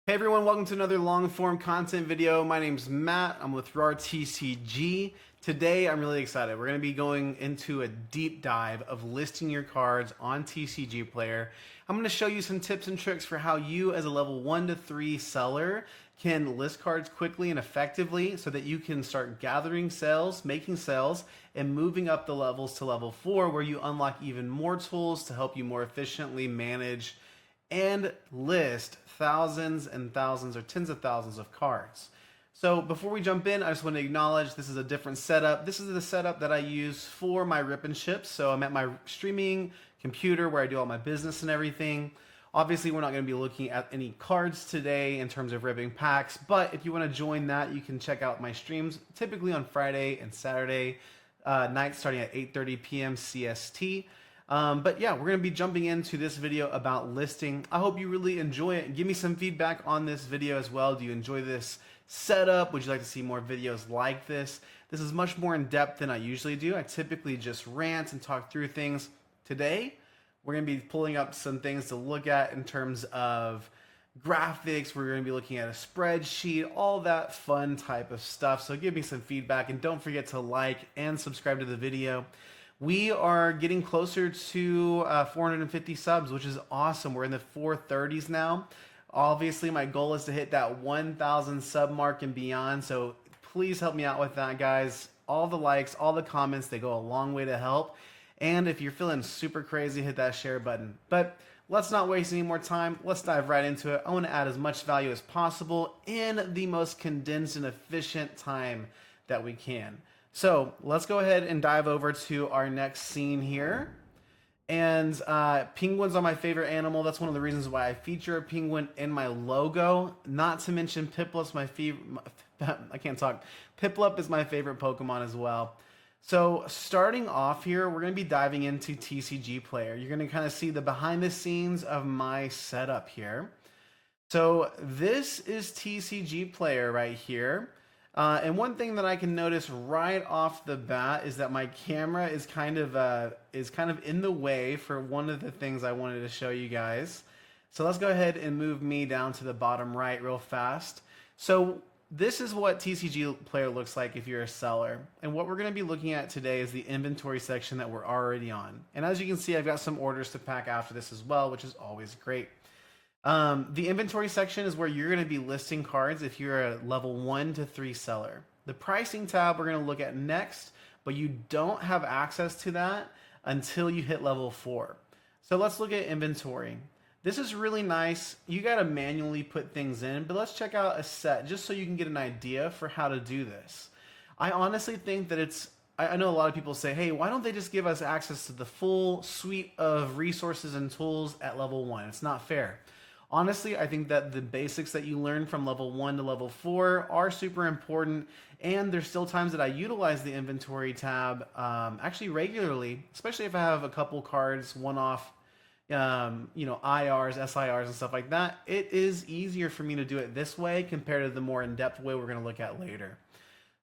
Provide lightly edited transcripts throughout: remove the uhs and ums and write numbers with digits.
Hey everyone, welcome to another long form content video. My name's Matt. I'm with RAR TCG. Today I'm really excited. We're going to be going into a deep dive of listing your cards on TCGPlayer. I'm going to show you some tips and tricks for how you as a level 1 to 3 seller can list cards quickly and effectively so that you can start gathering sales, making sales, and moving up the levels to level 4 where you unlock even more tools to help you more efficiently manage and list thousands and thousands or tens of thousands of cards. So before we jump in, I just want to acknowledge this is a different setup. This is the setup that I use for my rip and ship. So I'm at my streaming computer where I do all my business and everything. Obviously, we're not going to be looking at any cards today in terms of ripping packs, but if you want to join that, you can check out my streams typically on Friday and Saturday nights starting at 8:30 p.m. CST. But yeah, we're going to be jumping into this video about listing. I hope you really enjoy it. Give me some feedback on this video as well. Do you enjoy this setup? Would you like to see more videos like this? This is much more in depth than I usually do. I typically just rant and talk through things. Today, we're going to be pulling up some things to look at in terms of graphics. We're going to be looking at a spreadsheet, all that fun type of stuff. So give me some feedback and don't forget to like and subscribe to the video. We are getting closer to 450 subs, which is awesome. We're in the 430s now. Obviously, my goal is to hit that 1,000 sub mark and beyond. So please help me out with that, guys. All the likes, all the comments, they go a long way to help. And if you're feeling super crazy, hit that share button. But let's not waste any more time. Let's dive right into it. I want to add as much value as possible in the most condensed and efficient time that we can. So let's go ahead and dive over to our next scene here. And penguins are my favorite animal. That's one of the reasons why I feature a penguin in my logo. Not to mention Piplup's my favorite. I can't talk. Piplup is my favorite Pokemon as well. So starting off here, we're going to be diving into TCGPlayer. You're going to kind of see the behind the scenes of my setup here. So this is TCGPlayer right here. And one thing that I can notice right off the bat is that my camera is kind of in the way for one of the things I wanted to show you guys. So let's go ahead and move me down to the bottom right real fast. So this is what TCGPlayer looks like if you're a seller. And what we're going to be looking at today is the inventory section that we're already on. And as you can see, I've got some orders to pack after this as well, which is always great. The inventory section is where you're going to be listing cards if you're a level 1 to 3 seller. The pricing tab we're going to look at next, but you don't have access to that until you hit level 4. So let's look at inventory. This is really nice. You got to manually put things in, but let's check out a set just so you can get an idea for how to do this. I honestly think that I know a lot of people say, hey, why don't they just give us access to the full suite of resources and tools at level 1? It's not fair. Honestly, I think that the basics that you learn from level 1 to level 4 are super important, and there's still times that I utilize the inventory tab actually regularly, especially if I have a couple cards, one-off, IRs, SIRs, and stuff like that. It is easier for me to do it this way compared to the more in-depth way we're going to look at later.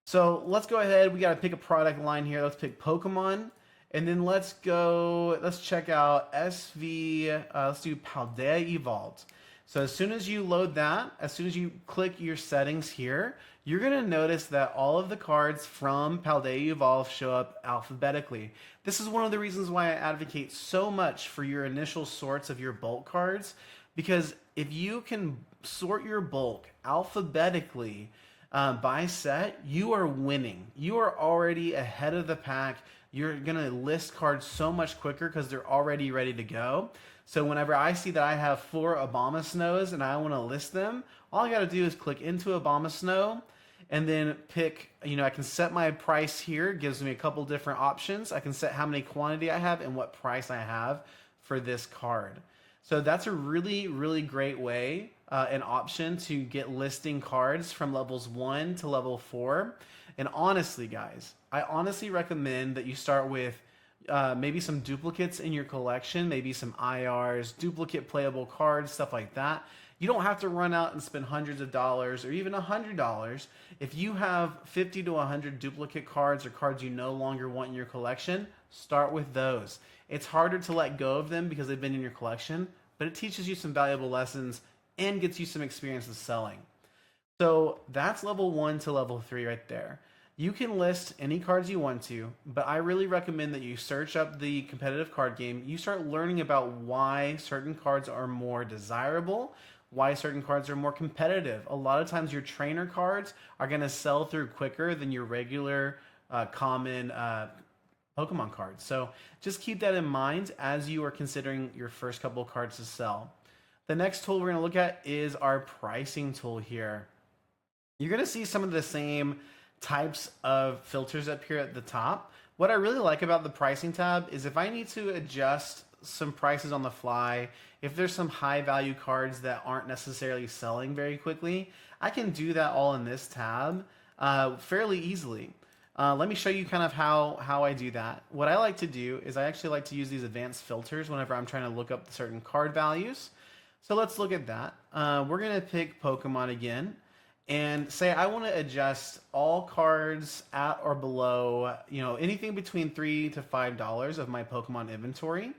So let's go ahead. We got to pick a product line here. Let's pick Pokemon. And then let's check out SV, let's do Paldea Evolved. So as soon as you load that, as soon as you click your settings here, you're going to notice that all of the cards from Paldea Evolved show up alphabetically. This is one of the reasons why I advocate so much for your initial sorts of your bulk cards, because if you can sort your bulk alphabetically by set, you are winning. You are already ahead of the pack. You're going to list cards so much quicker because they're already ready to go. So whenever I see that I have 4 Abomasnows and I want to list them, all I got to do is click into Abomasnow and then pick, I can set my price here. It gives me a couple different options. I can set how many quantity I have and what price I have for this card. So that's a really, really great way, an option to get listing cards from levels 1 to level 4. And honestly, guys, I honestly recommend that you start with maybe some duplicates in your collection, maybe some IRs, duplicate playable cards, stuff like that. You don't have to run out and spend hundreds of dollars or even $100. If you have 50 to 100 duplicate cards or cards you no longer want in your collection, start with those. It's harder to let go of them because they've been in your collection, but it teaches you some valuable lessons and gets you some experience with selling. So that's level 1 to level 3 right there. You can list any cards you want to, but I really recommend that you search up the competitive card game. You start learning about why certain cards are more desirable, why certain cards are more competitive. A lot of times your trainer cards are going to sell through quicker than your regular common Pokemon cards. So just keep that in mind as you are considering your first couple of cards to sell. The next tool we're going to look at is our pricing tool here. You're going to see some of the same types of filters up here at the top. What I really like about the pricing tab is if I need to adjust some prices on the fly, if there's some high value cards that aren't necessarily selling very quickly, I can do that all in this tab fairly easily. Let me show you kind of how I do that. What I like to do is I actually like to use these advanced filters whenever I'm trying to look up certain card values. So let's look at that. We're going to pick Pokemon again and say I want to adjust all cards at or below, anything between $3 to $5 of my Pokemon inventory.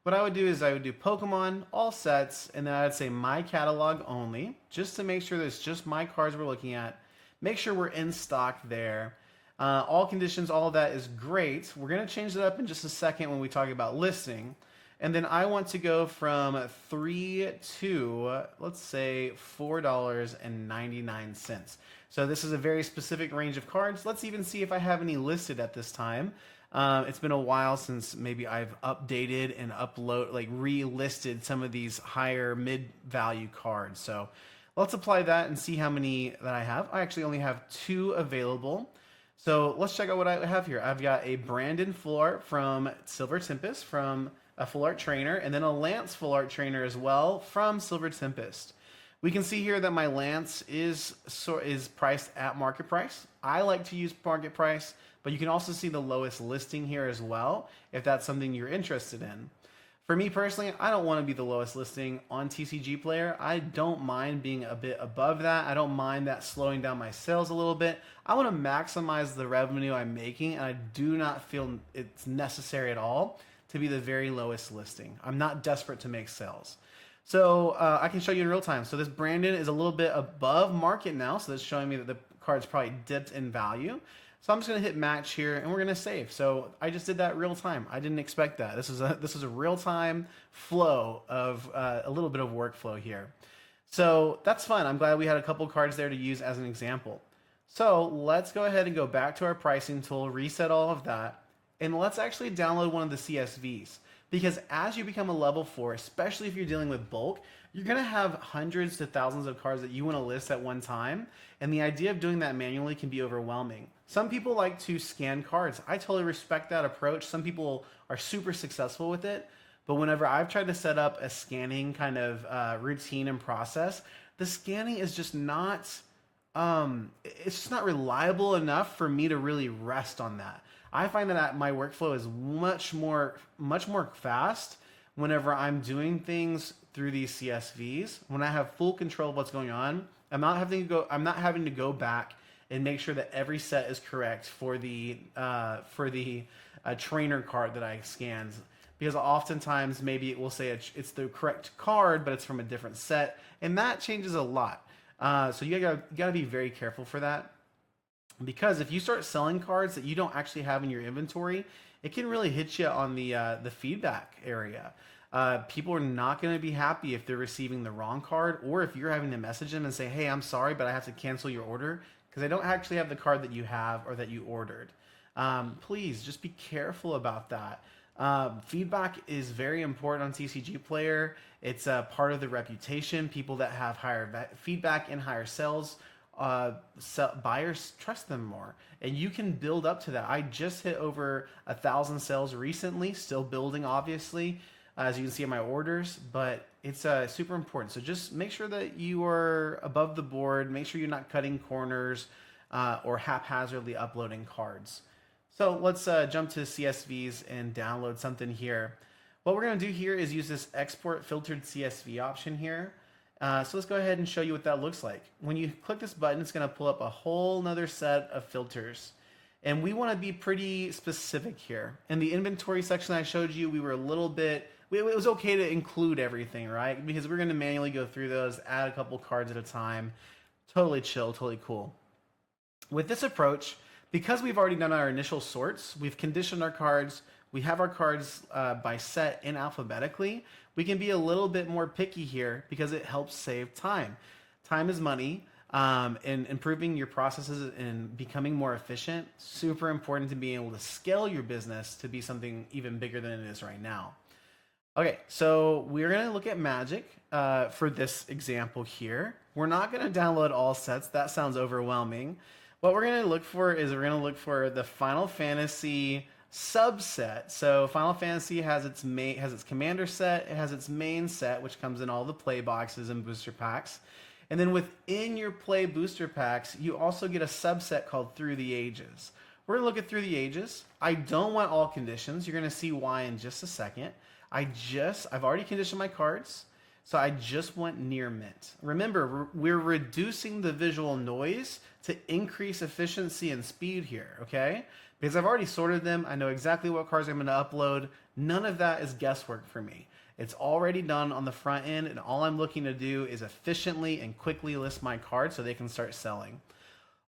What I would do is I would do Pokemon, all sets, and then I would say my catalog only, just to make sure that it's just my cards we're looking at. Make sure we're in stock there. All conditions, all of that is great. We're going to change that up in just a second when we talk about listing. And then I want to go from 3 to, let's say, $4.99. So this is a very specific range of cards. Let's even see if I have any listed at this time. It's been a while since maybe I've updated and relisted some of these higher mid-value cards. So let's apply that and see how many that I have. I actually only have 2 available. So let's check out what I have here. I've got a Brandon Full Art from Silver Tempest from a Full Art Trainer, and then a Lance Full Art Trainer as well from Silver Tempest. We can see here that my Lance is priced at market price. I like to use market price, but you can also see the lowest listing here as well, if that's something you're interested in. For me personally, I don't want to be the lowest listing on TCGPlayer. I don't mind being a bit above that. I don't mind that slowing down my sales a little bit. I want to maximize the revenue I'm making, and I do not feel it's necessary at all to be the very lowest listing. I'm not desperate to make sales. So I can show you in real time. So this Brandon is a little bit above market now, so that's showing me that the card's probably dipped in value. So I'm just gonna hit match here and we're gonna save. So I just did that real time. I didn't expect that. This is a real time flow of a little bit of workflow here. So that's fun. I'm glad we had a couple cards there to use as an example. So let's go ahead and go back to our pricing tool, reset all of that, and let's actually download one of the CSVs. Because as you become a level 4, especially if you're dealing with bulk, you're going to have hundreds to thousands of cards that you want to list at one time. And the idea of doing that manually can be overwhelming. Some people like to scan cards. I totally respect that approach. Some people are super successful with it. But whenever I've tried to set up a scanning kind of routine and process, the scanning is just not, it's just not reliable enough for me to really rest on that. I find that my workflow is much more fast whenever I'm doing things through these CSVs. When I have full control of what's going on, I'm not having to go back and make sure that every set is correct for the trainer card that I scanned. Because oftentimes maybe it will say it's the correct card, but it's from a different set, and that changes a lot. So you gotta be very careful for that. Because if you start selling cards that you don't actually have in your inventory, it can really hit you on the feedback area. People are not going to be happy if they're receiving the wrong card, or if you're having to message them and say, hey, I'm sorry, but I have to cancel your order because I don't actually have the card that you have or that you ordered. Please just be careful about that. Feedback is very important on TCGPlayer. It's a part of the reputation. People that have higher feedback and higher sales, buyers trust them more, and you can build up to that. I just hit over 1,000 sales recently, still building obviously, as you can see in my orders, but it's super important. So just make sure that you are above the board, make sure you're not cutting corners or haphazardly uploading cards. So let's jump to CSVs and download something here. What we're going to do here is use this export filtered CSV option here. So let's go ahead and show you what that looks like. When you click this button, it's going to pull up a whole nother set of filters. And we want to be pretty specific here. In the inventory section I showed you, we were a little bit it was okay to include everything, right? Because we're going to manually go through those, add a couple cards at a time. Totally chill, totally cool. With this approach, because we've already done our initial sorts, we've conditioned our cards, we have our cards by set and alphabetically, we can be a little bit more picky here because it helps save time. Time is money, and improving your processes and becoming more efficient, super important to be able to scale your business to be something even bigger than it is right now. Okay, so we're going to look at Magic for this example here. We're not going to download all sets. That sounds overwhelming. What we're going to look for is we're going to look for the Final Fantasy subset. So Final Fantasy has its commander set, it has its main set, which comes in all the play boxes and booster packs. And then within your play booster packs, you also get a subset called Through the Ages. We're going to look at Through the Ages. I don't want all conditions. You're going to see why in just a second. I've already conditioned my cards, so I just want near mint. Remember, we're reducing the visual noise to increase efficiency and speed here, okay? Because I've already sorted them. I know exactly what cards I'm going to upload. None of that is guesswork for me. It's already done on the front end, and all I'm looking to do is efficiently and quickly list my cards so they can start selling.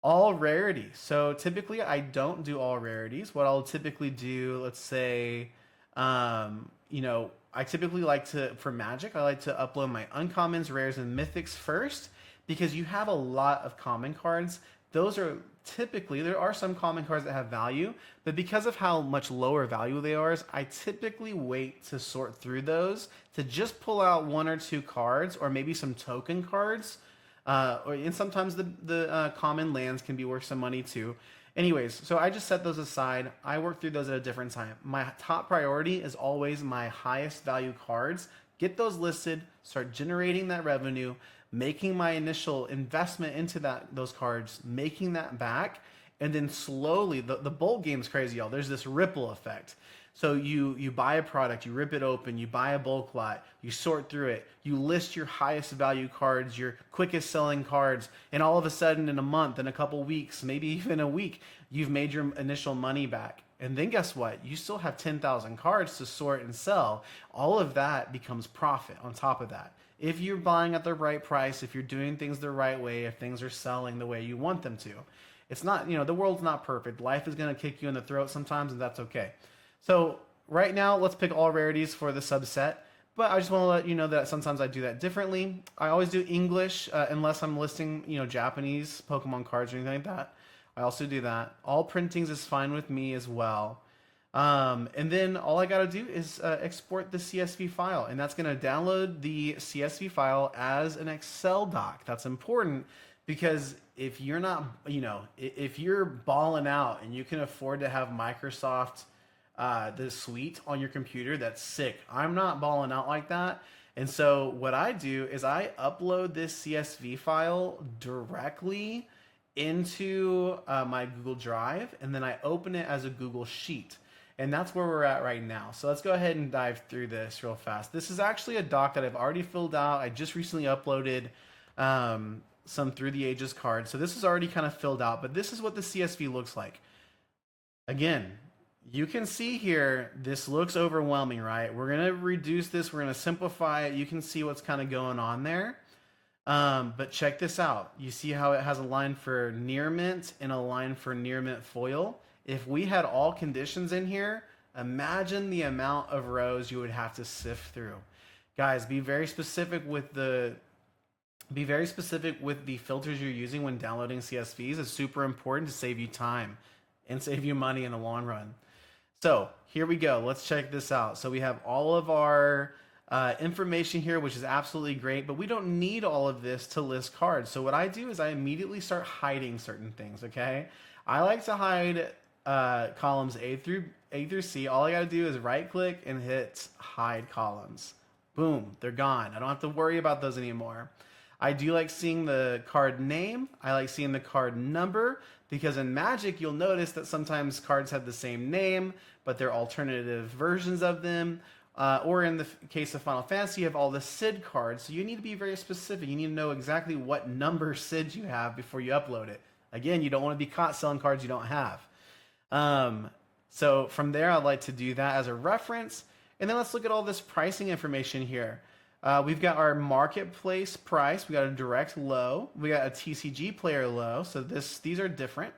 All rarities. So typically I don't do all rarities. What I'll typically do, let's say, I typically like to, for Magic, I like to upload my uncommons, rares, and mythics first because you have a lot of common cards. Those are typically, there are some common cards that have value, but because of how much lower value they are, I typically wait to sort through those to just pull out one or two cards or maybe some token cards. And sometimes the common lands can be worth some money too. Anyways, so I just set those aside. I work through those at a different time. My top priority is always my highest value cards. Get those listed, start generating that revenue, making my initial investment into those cards, making that back, and then slowly, the bolt game's crazy, y'all. There's this ripple effect. So you buy a product, you rip it open, you buy a bulk lot, you sort through it, you list your highest value cards, your quickest selling cards, and all of a sudden in a month, in a couple weeks, maybe even a week, you've made your initial money back. And then guess what? You still have 10,000 cards to sort and sell. All of that becomes profit on top of that. If you're buying at the right price, if you're doing things the right way, if things are selling the way you want them to. It's not, the world's not perfect. Life is going to kick you in the throat sometimes, and that's okay. So right now, let's pick all rarities for the subset. But I just want to let you know that sometimes I do that differently. I always do English unless I'm listing, Japanese Pokemon cards or anything like that. I also do that. All printings is fine with me as well. And then all I got to do is export the CSV file, and that's going to download the CSV file as an Excel doc. That's important because if you're not, if you're balling out and you can afford to have Microsoft the suite on your computer, that's sick. I'm not balling out like that. And so what I do is I upload this CSV file directly into my Google Drive, and then I open it as a Google Sheet. And that's where we're at right now. So let's go ahead and dive through this real fast. This is actually a doc that I've already filled out. I just recently uploaded some Through the Ages cards. So this is already kind of filled out, but this is what the CSV looks like. Again, you can see here, this looks overwhelming, right? We're going to reduce this. We're going to simplify it. You can see what's kind of going on there. But check this out. You see how it has a line for near mint and a line for near mint foil? If we had all conditions in here, imagine the amount of rows you would have to sift through. Guys, be very specific with the filters you're using when downloading CSVs. It's super important to save you time and save you money in the long run. So here we go. Let's check this out. So we have all of our information here, which is absolutely great, but we don't need all of this to list cards. So what I do is I immediately start hiding certain things, okay? I like to hide columns A through C. All I got to do is right click and hit hide columns. Boom, they're gone. I don't have to worry about those anymore. I do like seeing the card name. I like seeing the card number because in Magic, you'll notice that sometimes cards have the same name, but they're alternative versions of them. Or in the case of Final Fantasy, you have all the SID cards. So you need to be very specific. You need to know exactly what number SID you have before you upload it. Again, you don't want to be caught selling cards you don't have. So from there, I'd like to do that as a reference. And then let's look at all this pricing information here. We've got our marketplace price. We got a direct low. We got a TCG player low. So these are different.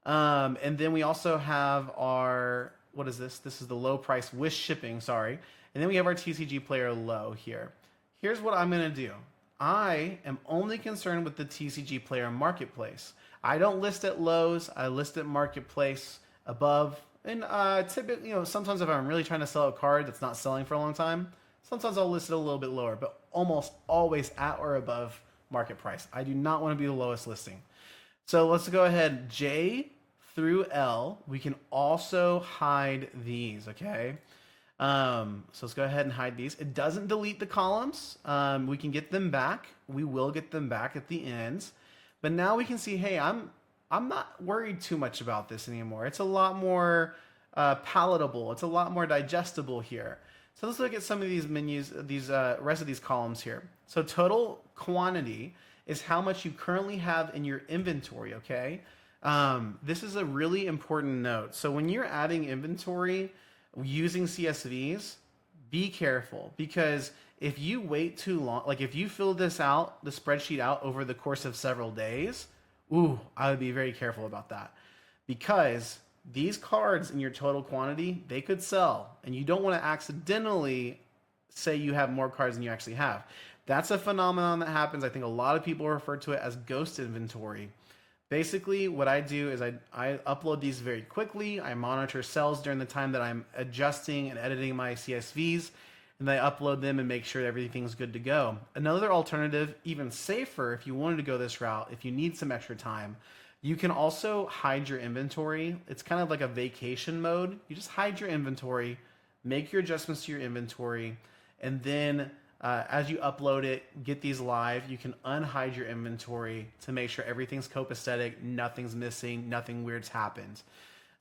And then we also have our, what is this? This is the low price with shipping, sorry. And then we have our TCG player low here. Here's what I'm going to do. I am only concerned with the TCG player marketplace. I don't list at lows. I list at marketplace above. And typically, sometimes if I'm really trying to sell a card that's not selling for a long time, sometimes I'll list it a little bit lower, but almost always at or above market price. I do not want to be the lowest listing. So let's go ahead, J through L. We can also hide these, okay? So let's go ahead and hide these. It doesn't delete the columns. We can get them back. We will get them back at the ends. But now we can see, hey, I'm not worried too much about this anymore. It's a lot more palatable. It's a lot more digestible here. So let's look at some of these menus, these rest of these columns here. So total quantity is how much you currently have in your inventory, okay? This is a really important note. So when you're adding inventory using CSVs, be careful, because if you wait too long, like if you fill this out, the spreadsheet out over the course of several days, I would be very careful about that, because these cards in your total quantity, they could sell, and you don't want to accidentally say you have more cards than you actually have. That's a phenomenon that happens. I think a lot of people refer to it as ghost inventory. Basically, what I do is I upload these very quickly. I monitor cells during the time that I'm adjusting and editing my CSVs, and then I upload them and make sure everything's good to go. Another alternative, even safer if you wanted to go this route, if you need some extra time, you can also hide your inventory. It's kind of like a vacation mode. You just hide your inventory, make your adjustments to your inventory, and then as you upload it, get these live, you can unhide your inventory to make sure everything's copacetic, nothing's missing, nothing weird's happened.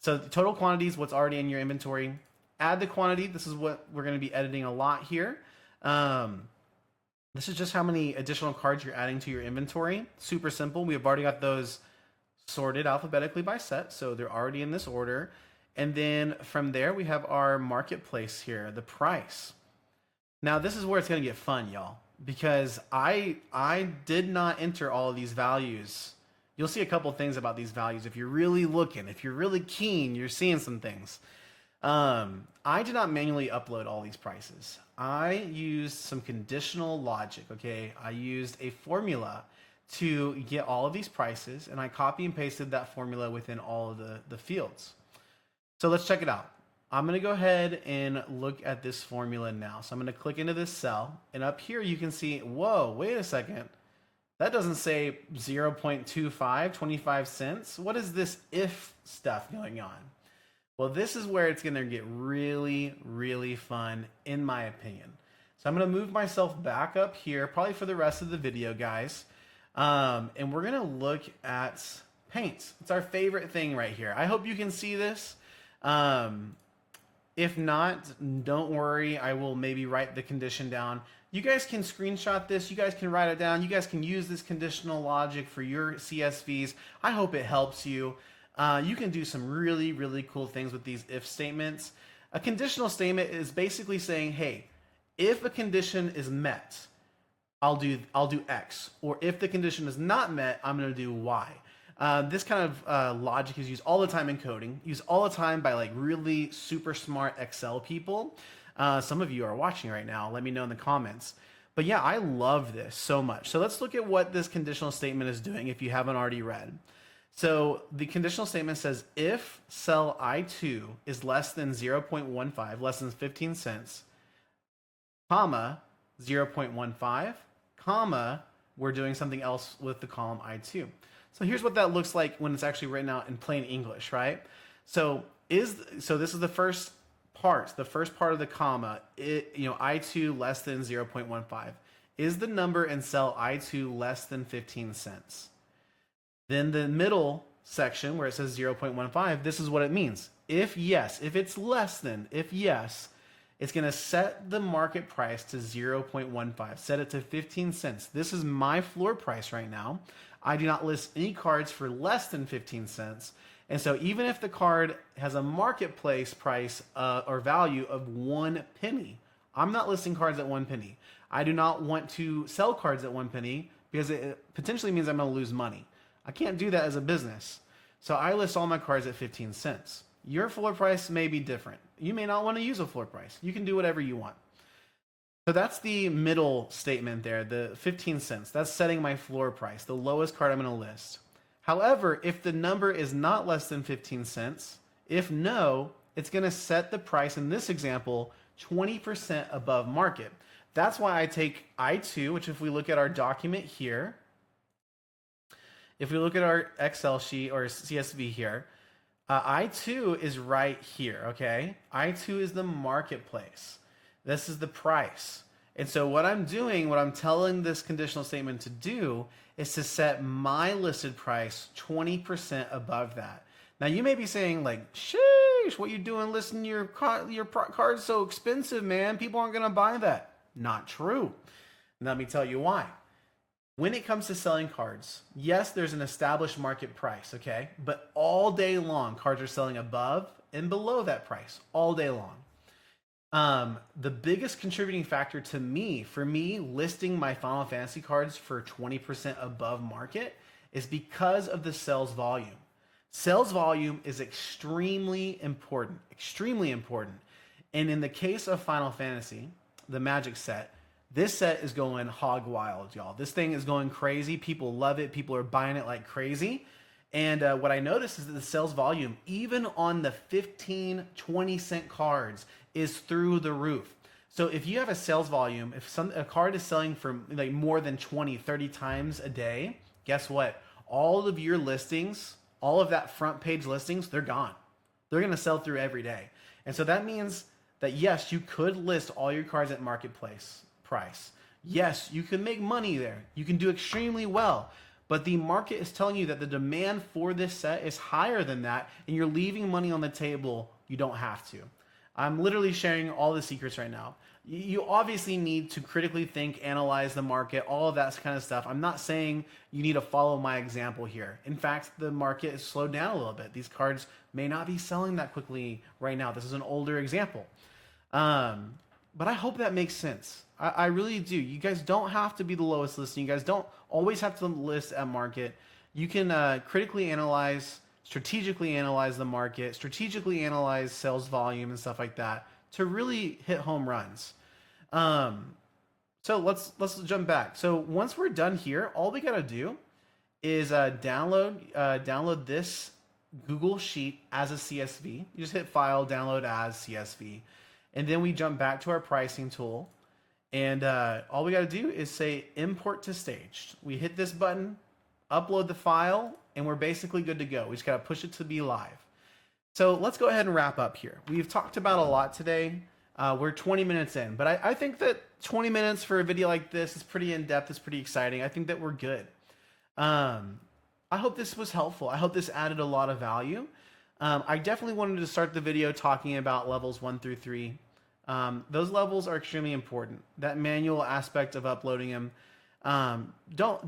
So the total quantity is what's already in your inventory. Add the quantity. This is what we're going to be editing a lot here. This is just how many additional cards you're adding to your inventory. Super simple. We have already got those sorted alphabetically by set, so they're already in this order. And then from there, we have our marketplace here, the price. Now, this is where it's going to get fun, y'all, because I did not enter all of these values. You'll see a couple things about these values. If you're really looking, if you're really keen, you're seeing some things. I did not manually upload all these prices. I used some conditional logic, okay? I used a formula to get all of these prices, and I copy and pasted that formula within all of the fields. So let's check it out. I'm going to go ahead and look at this formula now. So I'm going to click into this cell, and up here you can see, whoa, wait a second. That doesn't say 0.25, 25 cents. What is this if stuff going on? Well, this is where it's going to get really, really fun, in my opinion. So I'm going to move myself back up here, probably for the rest of the video, guys. And we're going to look at paint. It's our favorite thing right here. I hope you can see this. If not, don't worry. I will maybe write the condition down. You guys can screenshot this. You guys can write it down. You guys can use this conditional logic for your CSVs. I hope it helps you. You can do some really, really cool things with these if statements. A conditional statement is basically saying, hey, if a condition is met, I'll do X. Or if the condition is not met, I'm going to do Y. This kind of logic is used all the time in coding, used all the time by like really super smart Excel people. Some of you are watching right now. Let me know in the comments. But yeah, I love this so much. So let's look at what this conditional statement is doing if you haven't already read. So the conditional statement says if cell I2 is less than 0.15, less than 15 cents, comma, 0.15, comma, we're doing something else with the column I2. So here's what that looks like when it's actually written out in plain English, right? So this is the first part of the comma, I2 less than 0.15. Is the number in cell I2 less than 15 cents? Then the middle section where it says 0.15, this is what it means. If yes, if it's less than, if yes, it's going to set the market price to 0.15, set it to 15 cents. This is my floor price right now. I do not list any cards for less than 15 cents. And so even if the card has a marketplace price or value of 1 penny, I'm not listing cards at 1 penny. I do not want to sell cards at 1 penny because it potentially means I'm going to lose money. I can't do that as a business. So I list all my cards at 15 cents. Your floor price may be different. You may not want to use a floor price. You can do whatever you want. So that's the middle statement there, the 15 cents. That's setting my floor price, the lowest card I'm going to list. However, if the number is not less than 15 cents, if no, it's going to set the price in this example 20% above market. That's why I take I2, which if we look at our document here, if we look at our Excel sheet or CSV here, I2 is right here, okay? I2 is the marketplace. This is the price. And so what I'm doing, what I'm telling this conditional statement to do is to set my listed price 20% above that. Now you may be saying like, sheesh, what you doing listing your card's so expensive, man. People aren't gonna buy that. Not true. Let me tell you why. When it comes to selling cards, yes, there's an established market price, okay? But all day long, cards are selling above and below that price, all day long. The biggest contributing factor to me, for me, listing my Final Fantasy cards for 20% above market is because of the sales volume. Sales volume is extremely important, extremely important. And in the case of Final Fantasy, the Magic set, this set is going hog wild, y'all. This thing is going crazy. People love it. People are buying it like crazy. And what I noticed is that the sales volume, even on the 15, 20 cent cards, is through the roof. So if you have a sales volume, if a card is selling for like more than 20, 30 times a day, guess what? All of your listings, all of that front page listings, they're gone. They're going to sell through every day. And so that means that yes, you could list all your cards at marketplace price. Yes, you can make money there. You can do extremely well. But the market is telling you that the demand for this set is higher than that, and you're leaving money on the table you don't have to. I'm literally sharing all the secrets right now. You obviously need to critically think, analyze the market, all of that kind of stuff. I'm not saying you need to follow my example here. In fact, the market has slowed down a little bit. These cards may not be selling that quickly right now. This is an older example. But I hope that makes sense. I really do. You guys don't have to be the lowest listing. You guys don't always have to list at market. You can critically analyze, strategically analyze the market, strategically analyze sales volume and stuff like that to really hit home runs. So let's jump back. So once we're done here, all we gotta do is download this Google Sheet as a CSV. You just hit File, Download as CSV, and then we jump back to our pricing tool. And all we got to do is say import to staged. We hit this button, upload the file, and we're basically good to go. We just got to push it to be live. So let's go ahead and wrap up here. We've talked about a lot today. We're 20 minutes in, but I think that 20 minutes for a video like this is pretty in-depth. It's pretty exciting. I think that we're good. I hope this was helpful. I hope this added a lot of value. I definitely wanted to start the video talking about levels 1 through 3. Those levels are extremely important. That manual aspect of uploading them. Don't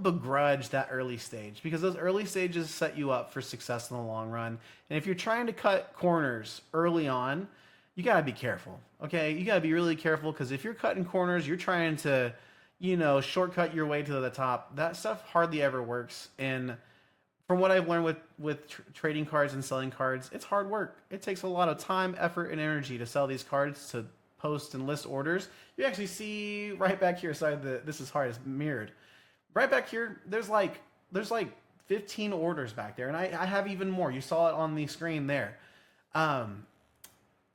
begrudge that early stage, because those early stages set you up for success in the long run. And if you're trying to cut corners early on, you gotta be careful. Okay, you gotta be really careful, because if you're cutting corners, you're trying to, shortcut your way to the top. That stuff hardly ever works. And from what I've learned with trading cards and selling cards, it's hard work. It takes a lot of time, effort, and energy to sell these cards, to post and list orders. You actually see right back here, sorry, this is hard, it's mirrored. Right back here, there's like 15 orders back there, and I have even more. You saw it on the screen there.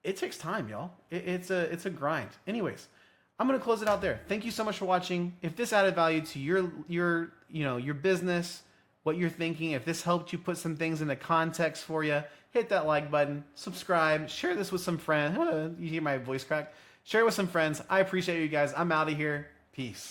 It takes time, y'all. It's a grind. Anyways, I'm gonna close it out there. Thank you so much for watching. If this added value to your business, what you're thinking, if this helped you put some things into context for you, hit that like button, subscribe, share this with some friends. You hear my voice crack? Share it with some friends. I appreciate you guys. I'm out of here. Peace.